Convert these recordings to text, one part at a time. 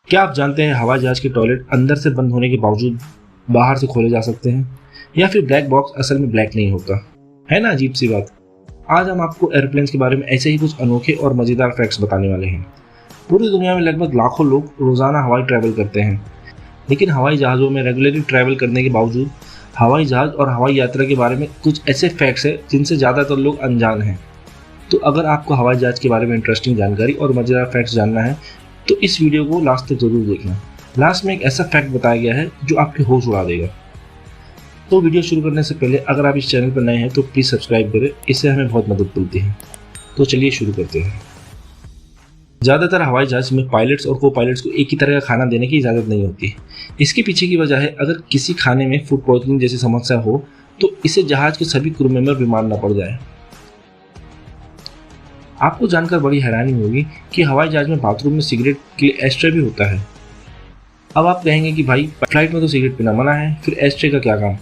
क्या आप जानते हैं हवाई जहाज के टॉयलेट अंदर से बंद होने के बावजूद बाहर से खोले जा सकते हैं, या फिर ब्लैक बॉक्स असल में ब्लैक नहीं होता है ना। अजीब सी बात। आज हम आपको एयरप्लेन्स के बारे में ऐसे ही कुछ अनोखे और मजेदार फैक्ट्स बताने वाले हैं। पूरी दुनिया में लगभग लाखों लोग रोजाना हवाई ट्रैवल करते हैं, लेकिन हवाई जहाज़ों में रेगुलरली ट्रैवल करने के बावजूद हवाई जहाज और हवाई यात्रा के बारे में कुछ ऐसे फैक्ट्स हैं जिनसे ज़्यादातर लोग अनजान हैं। तो अगर आपको हवाई जहाज के बारे में इंटरेस्टिंग जानकारी और मजेदार फैक्ट्स जानना है तो इस वीडियो को लास्ट तक जरूर देखना। लास्ट में एक ऐसा फैक्ट बताया गया है जो आपके होश उड़ा देगा। तो वीडियो शुरू करने से पहले अगर आप इस चैनल पर नए हैं तो प्लीज़ सब्सक्राइब करें, इससे हमें बहुत मदद मिलती है। तो चलिए शुरू करते हैं। ज़्यादातर हवाई जहाज में पायलट्स और को पायलट्स को एक ही तरह का खाना देने की इजाज़त नहीं होती। इसके पीछे की वजह है, अगर किसी खाने में फूड पॉइजनिंग जैसी समस्या हो तो इसे जहाज के सभी क्रू मेंबर बीमार न पड़ जाए। आपको जानकर बड़ी हैरानी होगी कि हवाई जहाज में बाथरूम में सिगरेट के लिए एस्ट्रे भी होता है। अब आप कहेंगे कि भाई फ्लाइट में तो सिगरेट पीना मना है, फिर एस्ट्रे का क्या काम।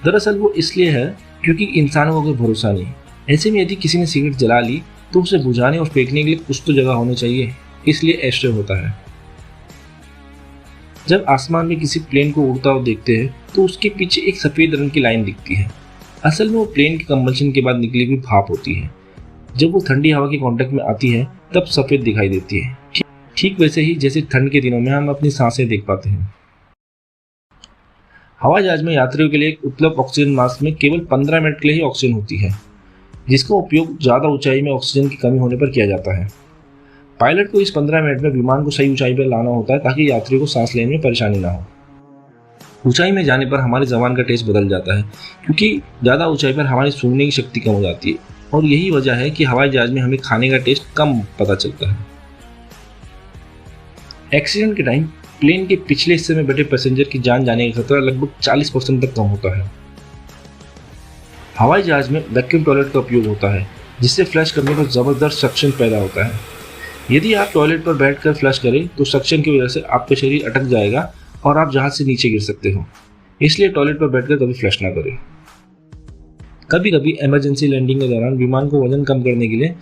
दरअसल वो इसलिए है क्योंकि इंसानों को कोई भरोसा नहीं। ऐसे में यदि किसी ने सिगरेट जला ली तो उसे बुझाने और फेंकने के लिए कुछ तो जगह होनी चाहिए, इसलिए एस्ट्रे होता है। जब आसमान में किसी प्लेन को उड़ता हुआ देखते हैं तो उसके पीछे एक सफ़ेद रंग की लाइन दिखती है। असल में वो प्लेन के कंबशन के बाद निकली हुई भाप होती है। जब वो ठंडी हवा के कांटेक्ट में आती है तब सफ़ेद दिखाई देती है, ठीक वैसे ही जैसे ठंड के दिनों में हम अपनी सांसें देख पाते हैं। हवाई जहाज में यात्रियों के लिए उपलब्ध ऑक्सीजन मास्क में केवल 15 मिनट के लिए ही ऑक्सीजन होती है, जिसका उपयोग ज़्यादा ऊंचाई में ऑक्सीजन की कमी होने पर किया जाता है। पायलट को इस 15 मिनट में विमान को सही ऊंचाई पर लाना होता है ताकि यात्रियों को सांस लेने में परेशानी ना हो। ऊंचाई में जाने पर हमारी जबान का टेस्ट बदल जाता है, क्योंकि ज़्यादा ऊंचाई पर हमारी सूंघने की शक्ति कम हो जाती है, और यही वजह है कि हवाई जहाज में हमें खाने का टेस्ट कम पता चलता है। एक्सीडेंट के टाइम प्लेन के पिछले हिस्से में बैठे पैसेंजर की जान जाने का खतरा लगभग 40% तक कम होता है। हवाई जहाज में वैक्यूम टॉयलेट का उपयोग होता है, जिससे फ्लश करने पर ज़बरदस्त सक्शन पैदा होता है। यदि आप टॉयलेट पर बैठकर फ्लश करें तो सक्शन की वजह से आपका शरीर अटक जाएगा और आप जहाज से नीचे गिर सकते हो, इसलिए टॉयलेट पर बैठकर कभी फ्लश ना करें। कभी कभी इमरजेंसी लैंडिंग के दौरान विमान को वजन कम करने के लिए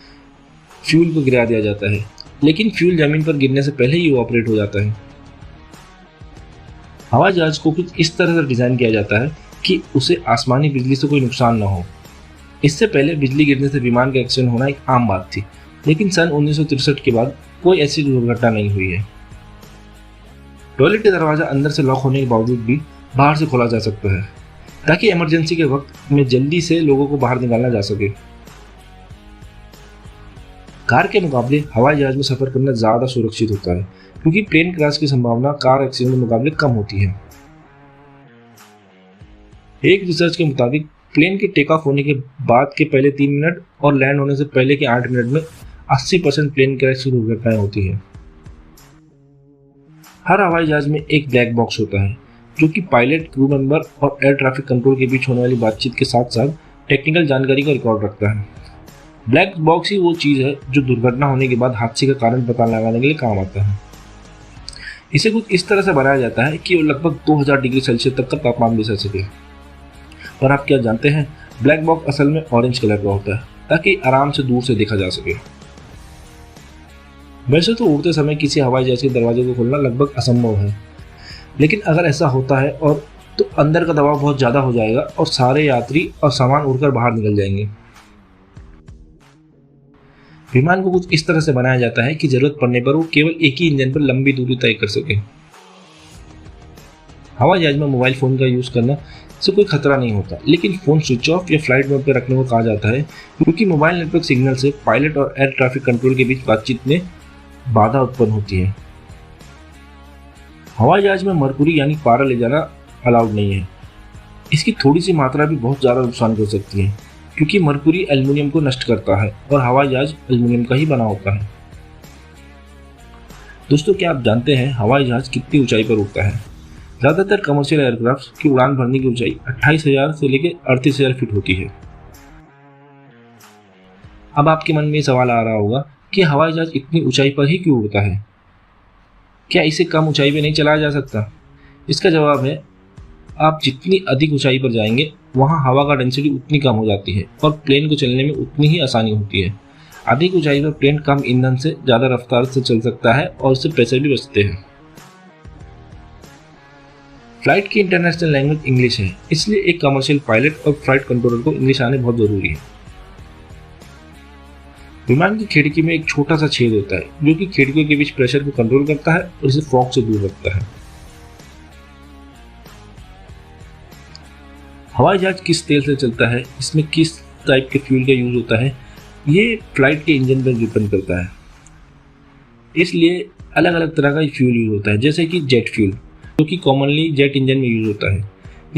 फ्यूल को गिरा दिया जाता है, लेकिन फ्यूल जमीन पर गिरने से पहले ही ऑपरेट हो जाता है। हवाई जहाज को कुछ इस तरह से डिज़ाइन किया जाता है कि उसे आसमानी बिजली से कोई नुकसान न हो। इससे पहले बिजली गिरने से विमान का एक्सीडेंट होना एक आम बात थी, लेकिन सन 1963 के बाद कोई ऐसी दुर्घटना नहीं हुई है। टॉयलेट का दरवाजा अंदर से लॉक होने के बावजूद भी बाहर से खोला जा सकता है, ताकि इमरजेंसी के वक्त में जल्दी से लोगों को बाहर निकाला जा सके। कार के मुकाबले हवाई जहाज में सफर करना ज़्यादा सुरक्षित होता है, क्योंकि प्लेन क्रैश की संभावना कार एक्सीडेंट के मुकाबले कम होती है। एक रिसर्च के मुताबिक प्लेन के टेक ऑफ होने के बाद के पहले 3 मिनट और लैंड होने से पहले के 8 मिनट में 80% प्लेन क्रैश की दुर्घटनाएं होती है। हर हवाई जहाज में एक ब्लैक बॉक्स होता है, जो कि पायलट, क्रू मेंबर और एयर ट्रैफिक कंट्रोल के बीच होने वाली बातचीत के साथ साथ टेक्निकल जानकारी का रिकॉर्ड रखता है। ब्लैक बॉक्स ही वो चीज़ है जो दुर्घटना होने के बाद हादसे का कारण पता लगाने के लिए काम आता है। इसे कुछ इस तरह से बनाया जाता है कि वो लगभग 2000 डिग्री सेल्सियस तक का तापमान भी सह सके। पर आप क्या जानते हैं, ब्लैक बॉक्स असल में ऑरेंज कलर का होता है, ताकि आराम से दूर से देखा जा सके। वैसे तो उड़ते समय किसी हवाई जहाज के दरवाजे को खोलना लगभग असंभव है, लेकिन अगर ऐसा होता है और तो अंदर का दबाव बहुत ज़्यादा हो जाएगा और सारे यात्री और सामान उड़कर बाहर निकल जाएंगे। विमान को कुछ इस तरह से बनाया जाता है कि जरूरत पड़ने पर वो केवल एक ही इंजन पर लंबी दूरी तय कर सके। हवाई जहाज में मोबाइल फ़ोन का यूज़ करना से कोई खतरा नहीं होता, लेकिन फ़ोन स्विच ऑफ या फ्लाइट मोड पर रखने को कहा जाता है, क्योंकि मोबाइल नेटवर्क सिग्नल से पायलट और एयर ट्रैफिक कंट्रोल के बीच बातचीत में बाधा उत्पन्न होती है। हवाई जहाज में मरकुरी यानी पारा ले जाना अलाउड नहीं है। इसकी थोड़ी सी मात्रा भी बहुत ज़्यादा नुकसान कर सकती है, क्योंकि मरकुरी एल्युमिनियम को नष्ट करता है और हवाई जहाज एल्युमिनियम का ही बना होता है। दोस्तों, क्या आप जानते हैं हवाई जहाज कितनी ऊंचाई पर उड़ता है? ज़्यादातर कमर्शियल एयरक्राफ्ट की उड़ान भरने की ऊंचाई 28,000 से लेकर 38,000 फीट होती है। अब आपके मन में सवाल आ रहा होगा कि हवाई जहाज इतनी ऊंचाई पर ही क्यों उड़ता है? क्या इसे कम ऊंचाई पर नहीं चलाया जा सकता? इसका जवाब है, आप जितनी अधिक ऊंचाई पर जाएंगे वहाँ हवा का डेंसिटी उतनी कम हो जाती है और प्लेन को चलने में उतनी ही आसानी होती है। अधिक ऊंचाई पर प्लेन कम ईंधन से ज़्यादा रफ्तार से चल सकता है और उससे पैसे भी बचते हैं। फ्लाइट की इंटरनेशनल लैंग्वेज इंग्लिश है, इसलिए एक कमर्शियल पायलट और फ्लाइट कंट्रोलर को इंग्लिश आने बहुत जरूरी है। विमान की खिड़की में एक छोटा सा छेद होता है जो कि खिड़कियों के बीच प्रेशर को कंट्रोल करता है और इसे फॉग से दूर रखता है। हवाई जहाज किस तेल से चलता है, इसमें किस टाइप के फ्यूल का यूज होता है, ये फ्लाइट के इंजन पर डिपेंड करता है। इसलिए अलग अलग तरह का फ्यूल यूज होता है, जैसे कि जेट फ्यूल जो कि कॉमनली जेट इंजन में यूज होता है।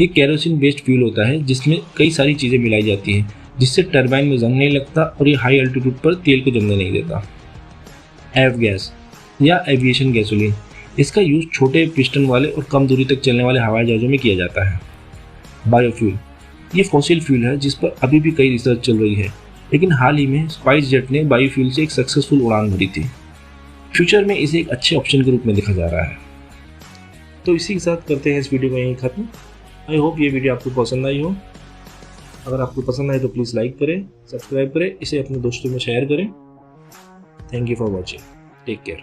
ये केरोसिन बेस्ड फ्यूल होता है जिसमें कई सारी चीज़ें मिलाई जाती हैं जिससे टरबाइन में जंग नहीं लगता और ये हाई अल्टीट्यूड पर तेल को जमने नहीं देता। एफ गैस या एविएशन गैसोलीन, इसका यूज छोटे पिस्टन वाले और कम दूरी तक चलने वाले हवाई जहाज़ों में किया जाता है। बायोफ्यूल, ये फॉसिल फ्यूल है जिस पर अभी भी कई रिसर्च चल रही है, लेकिन हाल ही में स्पाइस जेट ने बायोफ्यूल से एक सक्सेसफुल उड़ान भरी थी। फ्यूचर में इसे एक अच्छे ऑप्शन के रूप में देखा जा रहा है। तो इसी के साथ करते हैं इस वीडियो को यहीं खत्म। आई होप ये वीडियो आपको पसंद आई हो। अगर आपको पसंद आए तो प्लीज़ लाइक करें, सब्सक्राइब करें, इसे अपने दोस्तों में शेयर करें। Thank you for watching. Take care.